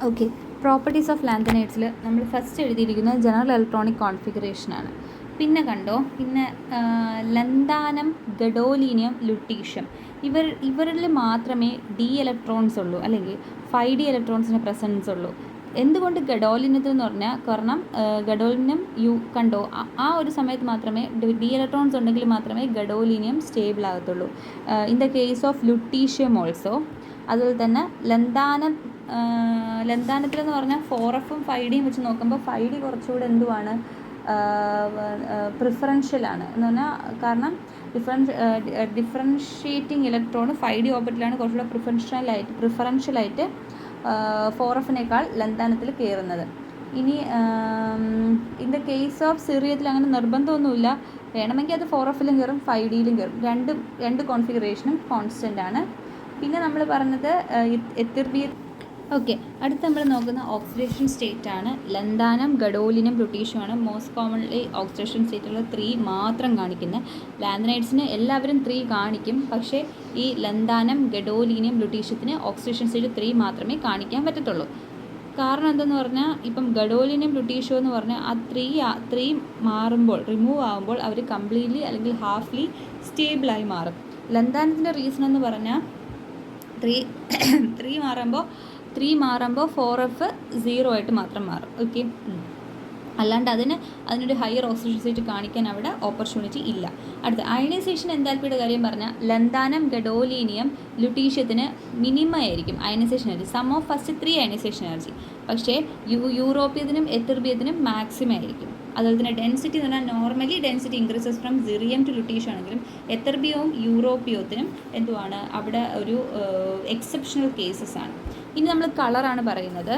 Okay, properties of ലാന്തനൈഡ്സിൽ നമ്മൾ first എഴുതിയിരിക്കുന്നത് general electronic കോൺഫിഗറേഷനാണ്. പിന്നെ കണ്ടോ, പിന്നെ ലന്താനം, ഗഡോലീനിയം, ലുട്ടീഷ്യം ഇവരിൽ മാത്രമേ ഡി ഇലക്ട്രോൺസ് ഉള്ളൂ, അല്ലെങ്കിൽ 5D ഇലക്ട്രോൺസിൻ്റെ പ്രസൻസ് ഉള്ളൂ. എന്തുകൊണ്ട് ഗഡോലിനിയത്തിൽ എന്ന് പറഞ്ഞാൽ, കാരണം ഗഡോലിനിയം കണ്ടോ ആ ഒരു സമയത്ത് മാത്രമേ ഡി ഇലക്ട്രോൺസ് ഉണ്ടെങ്കിൽ മാത്രമേ ഗഡോലിനിയം സ്റ്റേബിൾ ആകത്തുള്ളൂ. In the case of lutetium also. അതുപോലെ തന്നെ ലന്താനത്തിലെന്ന് പറഞ്ഞാൽ 4Fഉം 5Dയും വെച്ച് നോക്കുമ്പോൾ 5D കുറച്ചുകൂടെ എന്തുവാണ്, പ്രിഫറൻഷ്യലാണ് എന്ന് പറഞ്ഞാൽ, കാരണം ഡിഫറൻഷ്യേറ്റിംഗ് ഇലക്ട്രോൺ 5D ഓർബിറ്റിലാണ് കുറച്ചുകൂടെ പ്രിഫറൻഷ്യലായിട്ട് 4Fനേക്കാൾ ലന്താനത്തിൽ കയറുന്നത്. ഇനി ഇൻ ദ കേസ് ഓഫ് സിറിയത്തിൽ അങ്ങനെ നിർബന്ധമൊന്നുമില്ല, വേണമെങ്കിൽ അത് 4Fലും കയറും 5Dയിലും കയറും. രണ്ട് കോൺഫിഗറേഷനും കോൺസ്റ്റൻ്റ് ആണ്. പിന്നെ നമ്മൾ പറഞ്ഞത് എത്തിർബിയർ. ഓക്കെ, അടുത്ത് നമ്മൾ നോക്കുന്ന ഓക്സിഡേഷൻ സ്റ്റേറ്റ് ആണ്. ലന്താനം, ഗഡോലിനിയം, ലുട്ടീഷ്യമാണ് മോസ്റ്റ് കോമൺലി ഓക്സിഡേഷൻ സ്റ്റേറ്റുള്ള 3 മാത്രം കാണിക്കുന്നത്. ലാന്തനൈഡ്സിന് എല്ലാവരും 3 കാണിക്കും, പക്ഷേ ഈ ലന്താനം, ഗഡോലിനിയം, ലുട്ടീഷ്യത്തിന് ഓക്സിഡേഷൻ സ്റ്റേറ്റ് 3 മാത്രമേ കാണിക്കാൻ പറ്റത്തുള്ളൂ. കാരണം എന്തെന്ന് പറഞ്ഞാൽ, ഇപ്പം ഗഡോലിനിയം, ലുട്ടീഷ്യം എന്ന് പറഞ്ഞാൽ ആ 3 മാറുമ്പോൾ, റിമൂവ് ആകുമ്പോൾ അവർ കംപ്ലീറ്റ്ലി അല്ലെങ്കിൽ ഹാഫ്ലി സ്റ്റേബിളായി മാറും. ലന്താനത്തിൻ്റെ റീസൺ എന്ന് പറഞ്ഞാൽ 3 മാറുമ്പോൾ 4F 0 ആയിട്ട് മാത്രം മാറും. ഓക്കെ, അല്ലാണ്ട് അതിനൊരു ഹയർ ഓക്സിഡേഷൻ സ്റ്റേറ്റ് കാണിക്കാൻ അവിടെ ഓപ്പർച്യൂണിറ്റി ഇല്ല. അടുത്ത അയണൈസേഷൻ എൻതാൽപ്പിയുടെ കാര്യം പറഞ്ഞാൽ, ലന്താനം, ഗഡോലീനിയം, ലുട്ടീഷ്യത്തിന് മിനിമം ആയിരിക്കും ionization energy, sum of first 3 ionization energy. പക്ഷേ യൂറോപ്യത്തിനും എത്തിർബിയത്തിനും മാക്സിമം ആയിരിക്കും. അതുപോലെ തന്നെ ഡെൻസിറ്റി എന്ന് പറഞ്ഞാൽ, normally density increases from cerium to lutetium ആണെങ്കിലും എത്തിർബിയവും യൂറോപ്യത്തിനും എന്തുവാണ് അവിടെ ഒരു എക്സെപ്ഷണൽ കേസസ് ആണ്. ഇനി നമ്മൾ കളറാണ് പറയുന്നത്.